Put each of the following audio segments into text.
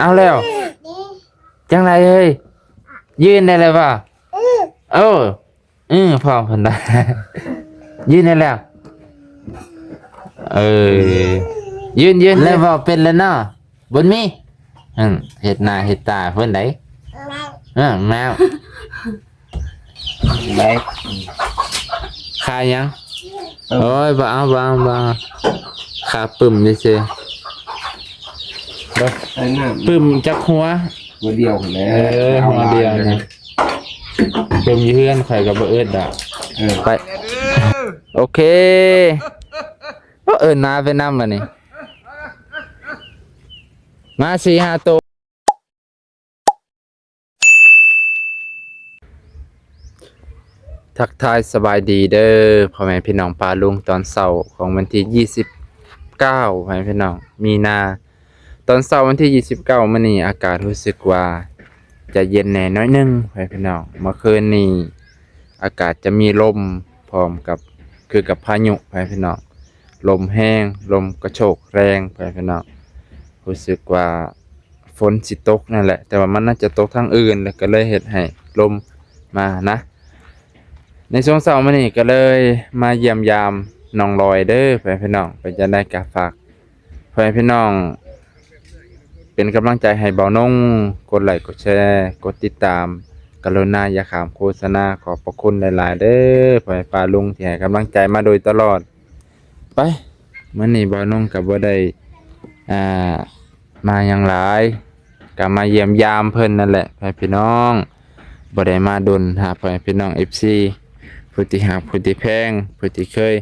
เอาแล้วจังไรเฮ้ยยืนได้เลยป่ะเออพร้อมคนได้ยืนได้แล้วยืนแล้วว่าเป็นแล้วเนาะบนมีเห็ดหน้าเห็ดตาเพิ่นได้แมวได้ขายยังโอ้ยบ่เอาขาปึ่มดิเซ่ปึ่มจักหัวเดียวแหละหัวเดียวนะปึ่มยืนข่อยกับบ่เอิ้นดอกไปโอเคนาไปนำแล้วนี่มา 4-5 ตัวทักทายสบายดีเด้อพ่อแม่พี่น้องปาลุงตอนเช้าของวันที่29พ่อแม่พี่น้องมีนาตอนเช้าวันที่29มื้อนี้อากาศรู้สึกว่าจะเย็นแน่น้อยนึงพ่อแม่พี่น้องเมื่อคืนนี้อากาศจะมีลมพร้อมกับคือกับพายุพ่อแม่พี่น้องลมแห้งลมกระโชกแรงพ่อแม่พี่น้องรู้สึกว่าฝนสิตกนั่นแหละแต่ว่ามันน่าจะตกทางอื่นแล้วก็เลยเฮ็ดให้ลมมานะในช่วงเช้ามื้อนี้ก็เลยมาเยี่ยมยามน้องลอยเด้อเพื่อนพี่น้องไปจะได้กะฝากเพื่อนพี่น้องเป็นกำลังใจให้เบานงกดไลค์กดแชร์กดติดตามกรุณาอย่าขามโฆษณาขอบพระคุณหลายๆเด้อเพื่อนป้าลุงที่ให้กำลังใจมาโดยตลอดไปมื้อนี้เบานงก็บ่ได้มาหยังหลายก็มาเยี่ยมยามเพิ่นนั่นแหละเพื่อนพี่น้องบ่ได้มาดนหาเพื่อนพี่น้อง FCผู้ที่หักผู้ที่แพงผู้ที่เคย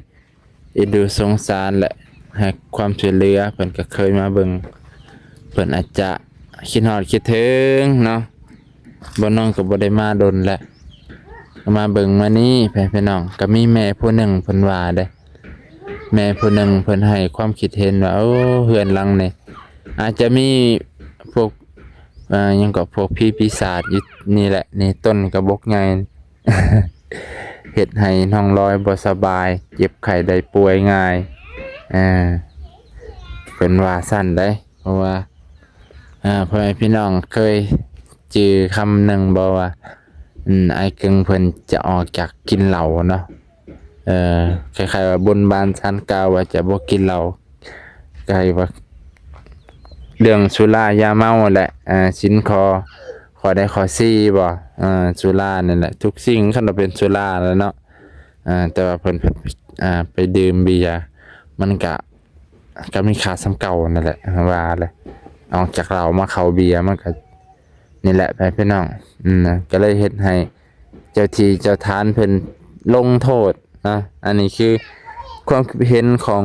เอ็นดูสงสารและให้ความช่วยเหลือเพิ่นก็เคยมาเบิ่งเพิ่นอาจจะคิดฮอดคิดถึงเนาะบ่น้องก็บ่ได้มาดนแหละมาเบิ่งมานี้พี่น้องก็มีแม่ผู้หนึ่งเพิ่นว่าเด้แม่ผู้หนึ่งเพิ่นให้ความคิดเห็นว่าโอ้เฮือนหลังนี่อาจจะมีพวกยังก็พวกผีปีศาจอยู่นี่แหละนี่ต้นกระบอกใหญ่เฮ็ดให้น้องลอยบ่สบายเจ็บไข้ได้ป่วยง่ายเป็นว่าสั้นได้เพราะว่าพ่อแม่พี่น้องเคยจือคำหนึ่งบอกว่าไอ้กึ่งเพิ่นจะออกจากกินเหล้าเนาะคล้ายๆว่าบนบานชั้นกล่าวว่าจะบ่กินเหล้าก็ให้ว่าเรื่องสุรายาเมาแหละสินขอได้ขอซี่บ่สุรานี่แหละทุกสิ่งคันว่าเป็นสุราแล้วเนาะแต่ว่าเพิ่นไปดื่มเบียร์มันก็มีค่าส่ำเก่านั่นแหละว่าเลยออกจากเหล้ามาเข้าเบียร์มันก็นี่แหละพี่น้องก็เลยเฮ็ดให้เจ้าที่เจ้าทานเพิ่นลงโทษนะอันนี้คือความคิดเห็นของ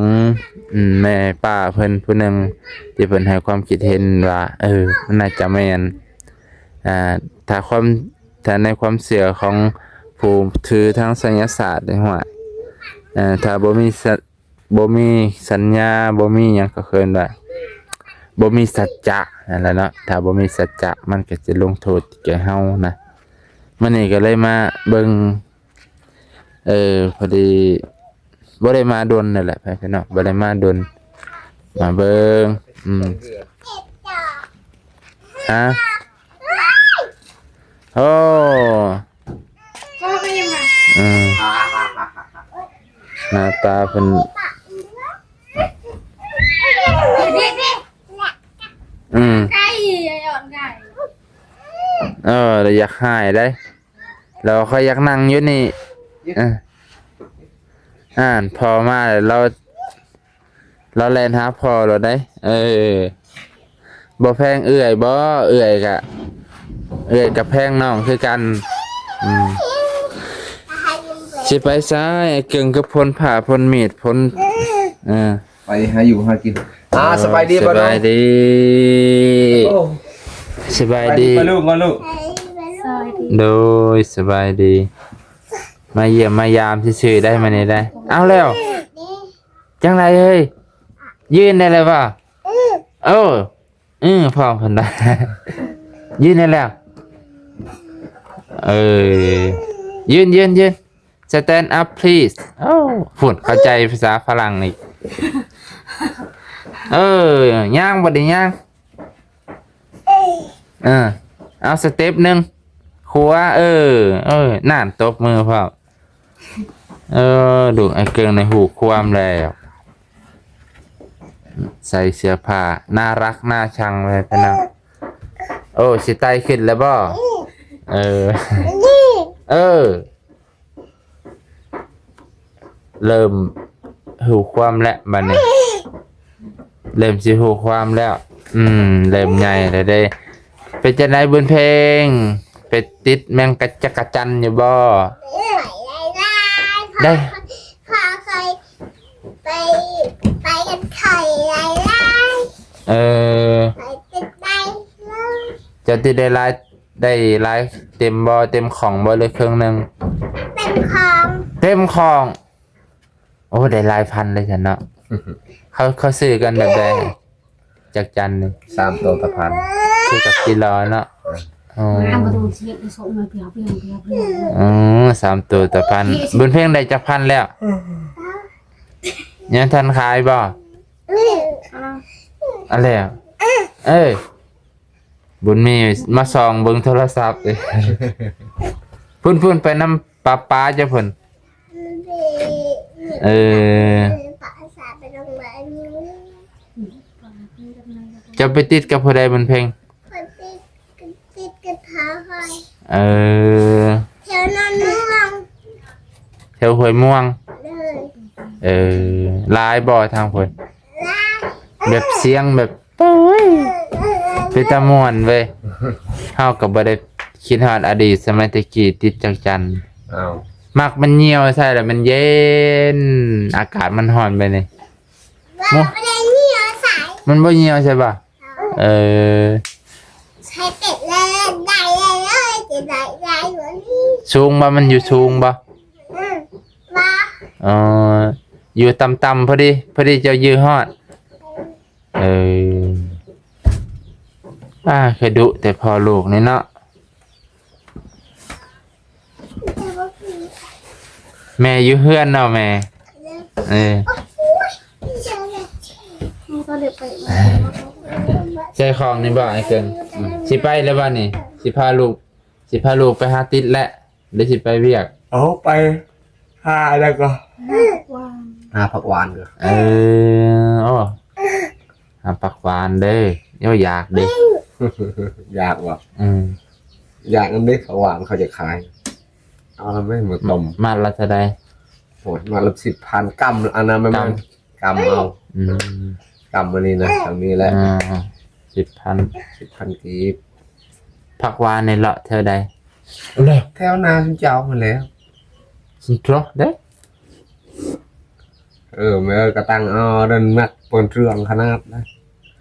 แม่ป้าเพิ่นผู้หนึ่งที่เพิ่นให้ความคิดเห็นว่ามันน่าจะแม่นถ้าในความเชื่อของผู้ถือทางไสยศาสตร์ได้ว่าถ้าบ่มีสัญญาบ่มีหยังก็เคินว่าบ่มีสัจจะนั่นแหละเนาะถ้าบ่มีสัจจะมันก็จะลงโทษแก่เฮานะมื้อนี้ก็เลยมาเบิ่งพอดีบ่ได้มาดนนั่นแหละพี่น้องบ่ได้มาดนมาเบิ่งฮะโอ้หน้าตาเพิ่นไก่หยอดไก่เราอยากหายได้เราค่อยอยากนั่งอยู่นี่พอมาเราแลนหาพอเราได้บ่แพงเอื่อยบ่เอื่อยกับแพงน้องคือกันสิไปซ้ายเก่งกับพลผ่าพลมีดพลไปหาอยู่หากินสบายดีสบายดีสบายดีลูกโดยสบายดีมาเยี่ยมมายามซื่อๆได้มานี่ได้เอาแล้วจังไรเฮ้ยยืนได้เลยป่ะพร้อมคนได้ยืนได้แล้วยืนstand up please ฝุ่นเข้าใจภาษาฝรั่งอีกย่างบ่ได้ย่าง เอาสเต็ปหนึ่งครัวน่านตบมือพ่อดูไอ้เกิงในหูความแล้วใส่เสื้อผ้าน่ารักน่าชังเลยพี่น้องโอ้สิไตขึ้นแล้วบ่เออเริ่มหูความแล้วบัดนี้เริ่มสิหูความแล้วเริ่มใหญ่เลยได้ไปจะไหนบนเพลงไปติดแมงกะจักระจันอยู่บ่ได้พาใครไปกันไข่ไรไปติดได้จะติดได้ลายเต็มบ่เต็มของบ่เลยเครื่องนึงเต็มของโอ้ได้ลายพันเลยฉันเนาะเขาซื้อกันแบบใดจากจันนี่3 ตัวตะพันซื้อกับกิโลเนาะ3 ตัวต่อพันบนเพลงได้จักพันแล้วยังทันขายบ่อะไรบุญมีมาส่องเบิ่งโทรศัพท์เลยพุ่นไปน้ำป้าจ้ะพุ่นจะไปติดกับผู้ใดบนเพลงติดกับเท้าใครแถวนอนม่วงแถวห้วยม่วงลายบ่ทางพุ่นแบบเสียงแบบปุ้ยเป็นตะม่วนเว้ยเฮาก็บ่ได้คิดฮอดอดีตสมัยตะกี้ติดจักจันมักมันเหี่ยวใช่แล้วมันเย็นอากาศมันร้อนไปนี่มันบ่เหี่ยวใช่ป่ะใช้เป็ดเลยได้เลยจะได้เหมือนนี้สูงบ่มันอยู่สูงบ่อยู่ต่ำๆพอดีเจ้ายื้อฮอดเคยดุแต่พอลูกนี่เนาะแม่อยู่เฮือนเนาะแม่ใจของนี่บ่ไอ้เกินสิไปแล้วบ่นี่สิพาลูกไปหาติดและหรือสิไปเวียกไปหาแล้วก็หาผักหวานก็หาผักหวานเด้อยากเด้อยากว่ะอยากนั่นเด้ผักหวานเขาจะขายเอาแล้วไม่เหมือนต้มมาละเท่าใดโหดมาละ10,000กำอันนั้นไม่มันกำเอากำมันนี่นะทางนี้แหละ10,000กีบผักหวานในเลาะเท่าใดแถวนาฉันเจ้ามาแล้วสิครบเด้แม่กระตังเดินมักปนเรื่องขนาดนะ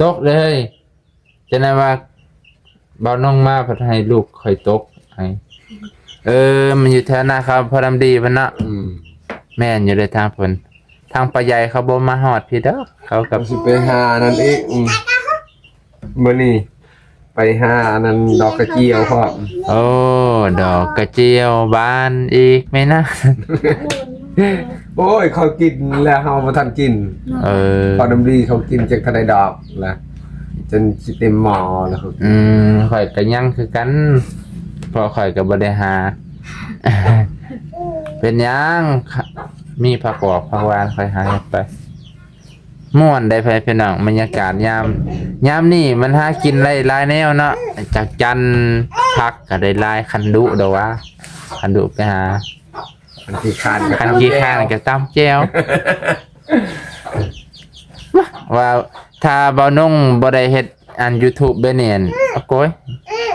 ตกเลยจะได้ว่าเบาน้องมาพัดให้ลูกคอยตกให้มันอยู่แถวนาครับพอดำดีพันนะแม่นอยู่ในทางผลทางปลาใหญ่เขาบ่มาหอดพี่เด้อเขากับสิไปหานั่นอีกมื้อนี้ไปหานั่นดอกกระเจียวพ่อดอกกระเจียวบานอีกไหมนะโอ้ยเขากินแล้วเฮาบ่ทันกินพอดำดีเขากินจากทะเลดอกแล้วจนสิเต็มหม้อแล้วเขาข่อยก็ยังคือกันพอข่อยก็บ่ได้หาเป็นยังมีผักกอกผักหวานข่อยหาไปม่วนได้ไปพี่น้องบรรยากาศยามนี่มันหากินหลายแนวเนาะจากจันผักก็ได้หลายคันดุดอกว่าคันดุไปหาคันขี้ข้านก็ตำแจ่วว่าถ้าบ่นุ่งบ่ได้เฮ็ดอัน YouTube เบเนียนโอ้ย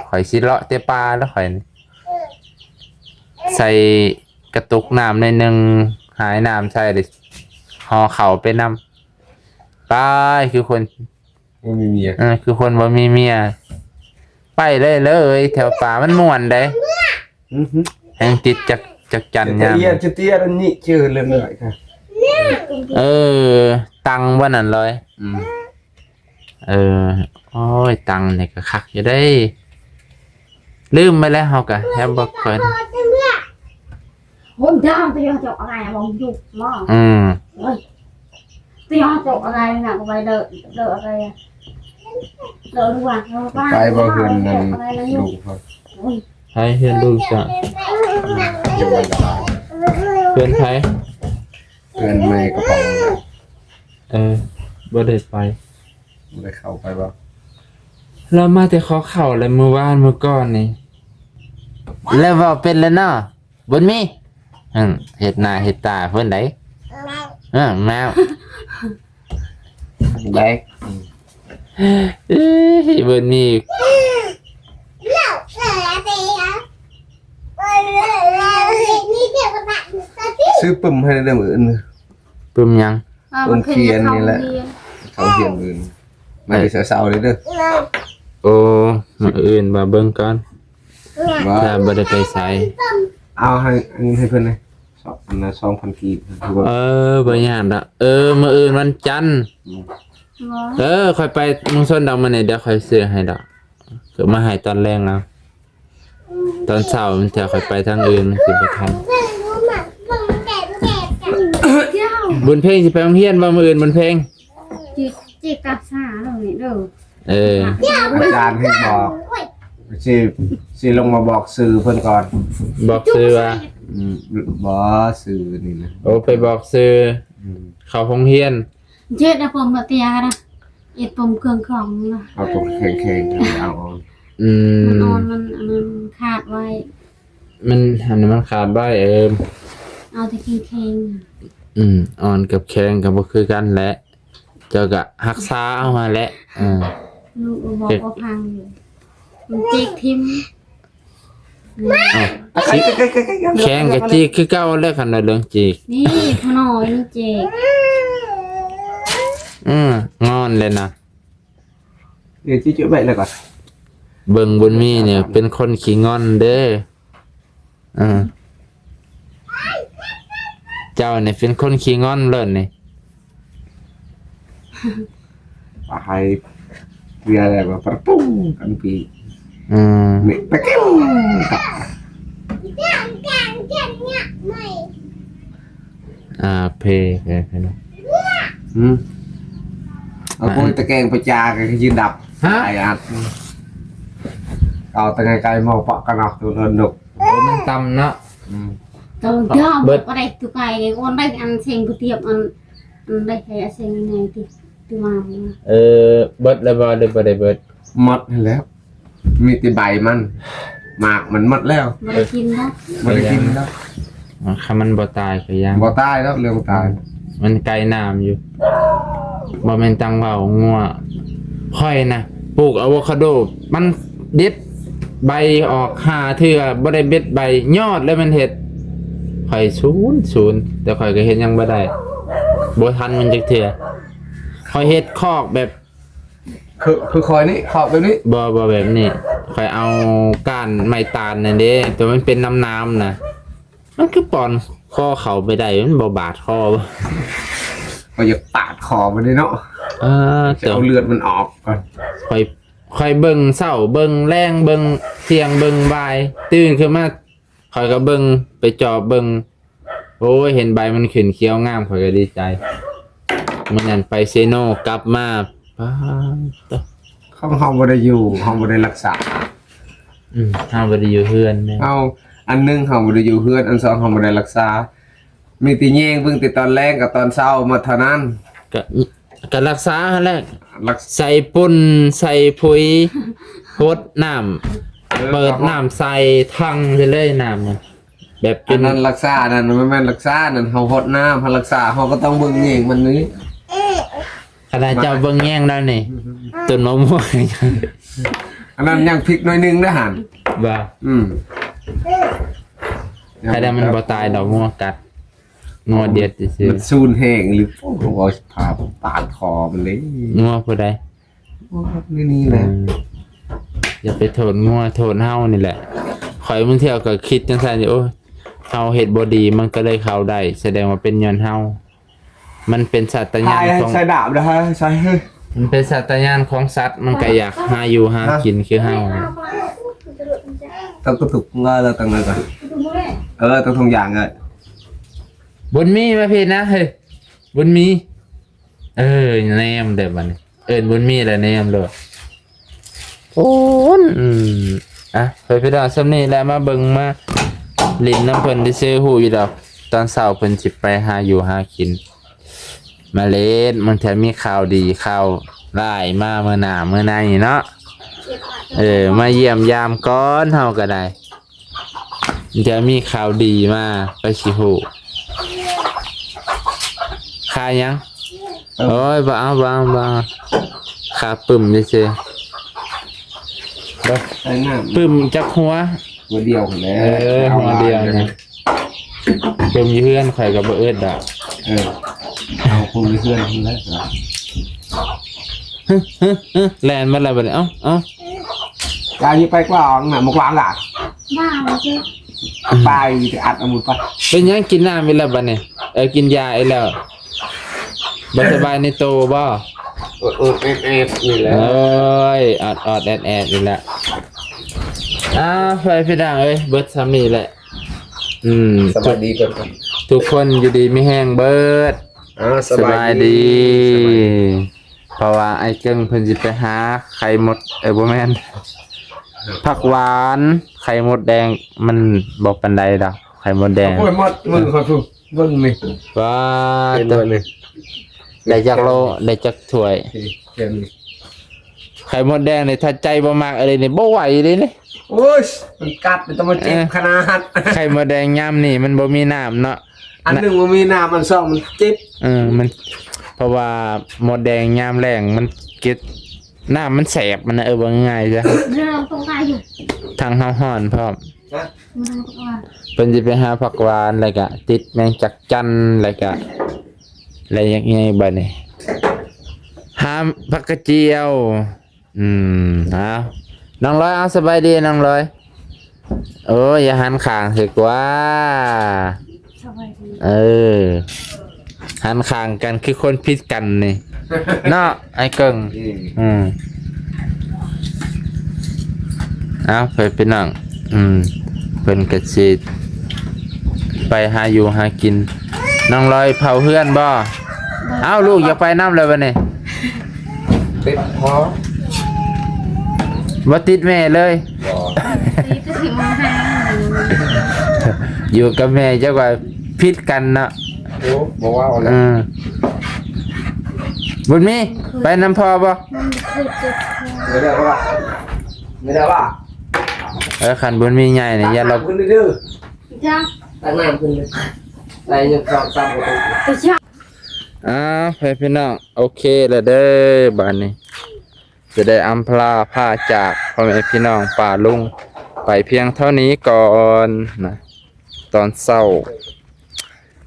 ข่อยสิเลาะเตปลาแล้วข่อยใส่กระตุกน้ำในนึงหายน้ำใส่ดิห่อเข่าไปนำไปคือคนบ่มีเมียคือคนบ่มีเมียไปเลยแถวป่ามันม่วนได้แห่งติดจากจันยามจะเตี้ยอันนี้เจอเลยค่ะตังบ่นั่นเลยโอ้ยตังนี่ก็คักอยู่ได้ลืมไปแล้วเฮาก็แฮมบ่เคยhôm trước tôi cho chỗ này bóng dục mà ơi tôi cho chỗ này là có phải đợi đây เราดูว่าเราบ้า ไปบ่เฮือนนั่นลูกเขา ให้เพื่อนลูกจ้ะ อยู่บ้านตาย เพื่อนไทย เพื่อนแม่กระเป๋า บ่ได้ไป บ่ได้เข้าไปบ่ เรามาแต่ขอเข่าแล้วเมื่อวานเมื่อก่อนนี่แล้วเว่าเป็นแล้วเนาะบนมีเฮ็ดหน้าเฮ็ดตาเพิ่นไดแมว แบก เอ้ยบนมี แล้วเสือตีอ่ะนี่เกี่ยวกับหนังตอนที่ ซื้อปึ้มให้ได้มื้ออื่น ปึ้มยัง มันเขียนนี่แหละ เขาเฮียนมื้ออื่นมาที่เช้าๆเลยเด้อ โอ้มื้ออื่นมาเบิ่งก่อน ว่า ถ้าบ่ได้ไปไส เอาให้เพิ่นเลยอันละ 2,000 กีบคือว่า บ่ยากดอกมื้ออื่นวันจันทร์ค่อยไปมึงส้นดอกมานี่เดี๋ยวค่อยซื้อให้ดอกคือมาให้ตอนแรงเอาตอนเช้ามันจะค่อยไปทางอื่นมันสิบ่ทัน รู้หมักมึงแดดกัน บุญเพ่งสิไปโรงเรียนบ่มื้ออื่นบุญเพ่ง จิกกัดสาเลยเด้อ อาจารย์ให้บอกสิลงมาบอกสื่อเพิ่นก่อน บอกซื้อว่า บ่สื่อนี่นะ โอ้ไปบอกซื้อเข้าโรงเรียน เจ็ดนะผมมาเตียนะเอ็ดผมเครื่องของนะ เอาตัวแข็งๆเอาออก มันนอนมันขาดไว้ มันอันนี้มันขาดไว้เอาแต่แข็ง อ่อนกับแข็งก็บ่คือกันแหละเจ้าก็รักษาเอามาแหละลูกบอกว่าพังอยู่มันจิกทิม แข็งกับจีกคือเก่าแล้วคันว่าเรื่องจีก นี่ขนอยนี่เจก งอนเลยนะ เดี๋ยวจี้vậy làก่อน เบิ่งบุญมีเนี่ยเป็นคนขี้งอนเด้อเจ้าเนี่ยเป็นคนขี้งอนเลิศนี่ ให้เรียอะไรแบบปุ้งกันปีนี่ไปกิ้ว เนี่ยไม่ เพไปเนาะ เอาปุ้ยตะแกงไปจากันยืนดับไอ้อัดเอาตะไงไกลมองปะกันออกตัวเดิน โอ้มันต่ำเนาะ ตัวยอมอะไรตัวไก่คนได้อันเซ็งกูเทียบอันได้แค่เซ็งไงตัวมา เบิดแล้วบ่ได้บ่ได้เบิด หมดแล้ว มีแต่ใบมันหมากมันหมดแล้ว ไม่ได้กินเนาะ ไม่ได้กินแล้ว ถ้ามันบ่ตายก็ยัง บ่ตายแล้วเรื่องตาย มันไกลน้ำอยู่บ่แม่นตังเว้างัวค่อยนะปลูกอะโวคาโดมันเด็ดใบออก5เทื่อบ่ได้เบ็ดใบยอดแล้วมันเฮ็ดข่อย0แต่ข่อยก็เฮ็ดยังบ่ได้บ่ทันมันจักเทื่อข่อยเฮ็ดคอกแบบ คือคอยนี่ขอบแบบนี้ บ่แบบนี้ข่อยเอาก้านไม้ตาลนั่นเด้แต่มันเป็นน้ำๆน่ะมันคือปอนคอเข้าไปได้มันบ่บาดคอบ่ ก็อย่าปาดคอมันเลยเนาะ จะ จะเอาเลือดมันออกก่อน ค่อยเบิ่งเช้าเบิ่งแรงเบิ่งเที่ยงเบิ่งบ่ายตื่นขึ้นมาข่อยก็เบิ่งไปจอบเบิ่งโอ้ยเห็นใบมันขึ้นเขียวงามข่อยก็ดีใจมื้อนั้นไปเซโนกลับมาป๊าด ห้องบ่ได้อยู่ห้องบ่ได้รักษา เฮาบ่ได้อยู่เฮือนแม่ เอาอันนึงห้องบ่ได้อยู่เฮือนอันสองห้องบ่ได้รักษามีแต่แยงเบิ่งแต่ตอนแรกกับตอนเช้ามาเท่านั้น ก็รักษาหั่นแหละ รัก ใส่ปุ่นใส่ปุ๋ยรดน้ำเปิดน้ำใส่ทังไปเลยน้ำมันแบบจ อัน น นั้นรักษานั่นมันแม่นรักษานั่นเฮาฮดน้ำเฮารักษาเฮาก็ต้องเบิ่งแยงมันนี้ ขนาดเจ้าเบิ่งแย่งแล้วนี่ต้นมะม่วง อันนั้นยังพริกหน่อยนึงนะหั่น บ่า ใครได้มันบ่ตายดอกงัวกัดงัวเด็ดซื่อ มันซูนแห้งหรือโอ้ยพาปาดคอมันเลย งัวผู้ใด นี่แหละ อย่าไปโทษงัวโทษเฮานี่แหละข่อยมึงเที่ยวก็คิดจังซั่นอยู่โอ้ยเฮาเฮ็ดบ่ดีมันก็เลยเข้าได้แสดงว่าเป็นย้อนเฮามันเป็นสัตญาณของ ใส่ดาบนะฮะใส่เฮ้ย มันเป็นสัตญาณของสัตว์มันก็อยากหาอยู่หากินคือเฮา ต้องกระตุกเงาแล้วตั้งเลยก่อนต้องทงอย่างเลย บุญมีมาพี่นะเฮ้ยบุญมีแนมเด้อบัดนี้บุญมีแล้วแนมโลด นอ่ะไปพี่น้องสำนี้แหละมาเบิ่งมาลิ้นน้ำเพิ่นที่ซื้อหูอยู่ดอกตอนเช้าเพิ่นสิไปหาอยู่หากินมาเล่นมันแถมมีข่าวดีข่าวร้ายมาเมื่อหน้าเมื่อในเนาะมาเยี่ยมยามก่อนเฮาก็ได้มันจะมีข่าวดีมาไปสิฮู้ค่ายังโอ้ยบ่เอาค่าปึ้มซื่อๆ ใส่น้ำ ปึ้มจักหัว หัวเดียวแล้ หัวเดียวนะปึ้มอยู่เพื่อนข่อยกับบ่เอิ้นดอก เอาคุณไปเพื่อนคุณแล้ว แล่นมาแล้วบัดนี้เอ้า การนี้ไปกว่างน่ะมากวางล่ะ บ้าเลยจ้ะ ไปอัดเอาหมดไป เป็นหยังกินน้ำไปแล้วบัดนี้กินยาไอ้แล้วบ่สบายในโตบ่ นี่แหละ โอ้ยอดแอดนี่แหละไปพี่ดังเบิดซ้ำนี่แหละสบายดีกัน ทุกคนอยู่ดีมีแห้งเบิดสบายดี เพราะว่าไอ้เกิ้งเพิ่นสิไปหาไข่มดบ่แม่นผักหวานไข่มดแดงมันบ่ปานใดดอกไข่มดแดง โอ้ยหมดมึงขอถูกมึงนี่ ว่า เป็นด้วยนี่ ได้จักโลได้จักถ้วย เป็น ไข่มดแดงนี่ถ้าใจบ่มักอะไรนี่บ่ไหวเลยนี่ โอ้ยมันกัดมันต้องมาเจ็บขนาด ไข่มดแดงยามนี่มันบ่มีน้ำเนาะ อันหนึ่งมันมีน้ำมันสองมันเจ็บ มันเพราะว่าหมดแดงยามแรงมันเก็ดน้ำมันแสบมันว่าง่ายจ้ะ เรื่องตรงไหนอยู่ ทางเฮาฮ้อนพร้อม มันตรงว่า เพิ่นสิไปหาผักหวานแล้วก็ติดแมงจักจั่นแล้วก็อะไรอย่างเงี้ยบัดนี้หาผักกระเจียวเอาน้องร้อยเอาสบายดีน้องร้อยโอ้ยอย่าหันข้างสิกว่า สบายดี หันข้างกันคือคนพิษกันนี่ เนาะไอ้เกิงเอาไปนั่งเพิ่นกระสิไปหาอยู่หากินน้องลอยเผาเพื่อนบ่เอาลูกอย่าไปน้ำเลยวันนี้ ติดคอ บ่ติดแม่เลย ตีจะถึงมาหา อยู่กับแม่เจ้าว่าพิษกันเนาะ โอ้บอกว่าอะไร บุญมีไปน้ำพอบ่ มันเคยเจ็บคอ ไม่ได้ว่าไม่ได้ว่า ขันบุญมีใหญ่เนี่ยอย่าเรา ขึ้นดื้อ จ้า ตั้งน้ำขึ้นเลยอะไรยังสองสามประตู แต่จ้า ไปพี่น้องโอเคแล้วเด้อบ้านนี้จะได้อำพลาผ้าจากพ่อแม่พี่น้องป่าลุงไปเพียงเท่านี้ก่อนนะตอนเศร้า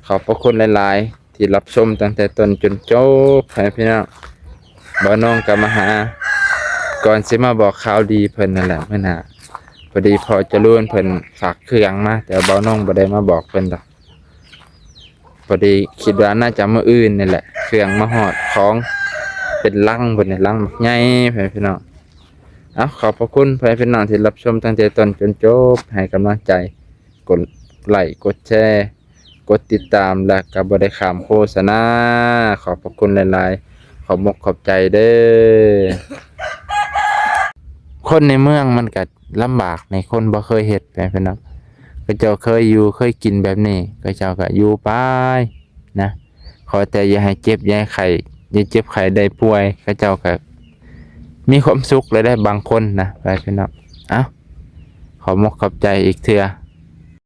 ขอบพระคุณหลายๆที่รับชมตั้งแต่ต้นจนจบให้พี่น้องบ่น้องกลับมาหาก่อนสิมาบอกข่าวดีเพิ่นนั่นแหละเมื่อน่ะพอดีพอจะรุ่นเพิ่นฝากเครื่องมาแต่บ่น้องบ่ได้มาบอกเพิ่นดอกพอดีคิดว่าน่าจะมื้ออื่นนี่แหละเครื่องมาฮอดของเป็นลังเพิ่นนี่ลังบักใหญ่พี่น้องขอบพระคุณพี่น้องที่รับชมตั้งแต่ต้นจนจบให้กำลังใจกดไลค์กดแชร์กดติดตามและก็บ่ได้ข้ามโฆษณาขอบพระคุณหลายๆขอบมกขอบใจเด้อคนในเมืองมันก็ลำบากในคนบ่เคยเฮ็ดพี่น้องก็เจ้าเคยอยู่เคยกินแบบนี้ก็เจ้าก็อยู่ไปนะขอแต่อย่าให้เจ็บอย่าให้ไข้อย่าเจ็บไข้ได้ป่วยก็เจ้าก็มีความสุขเลยได้บางคนนะพี่น้องขอมกขอบใจอีกเทื่อ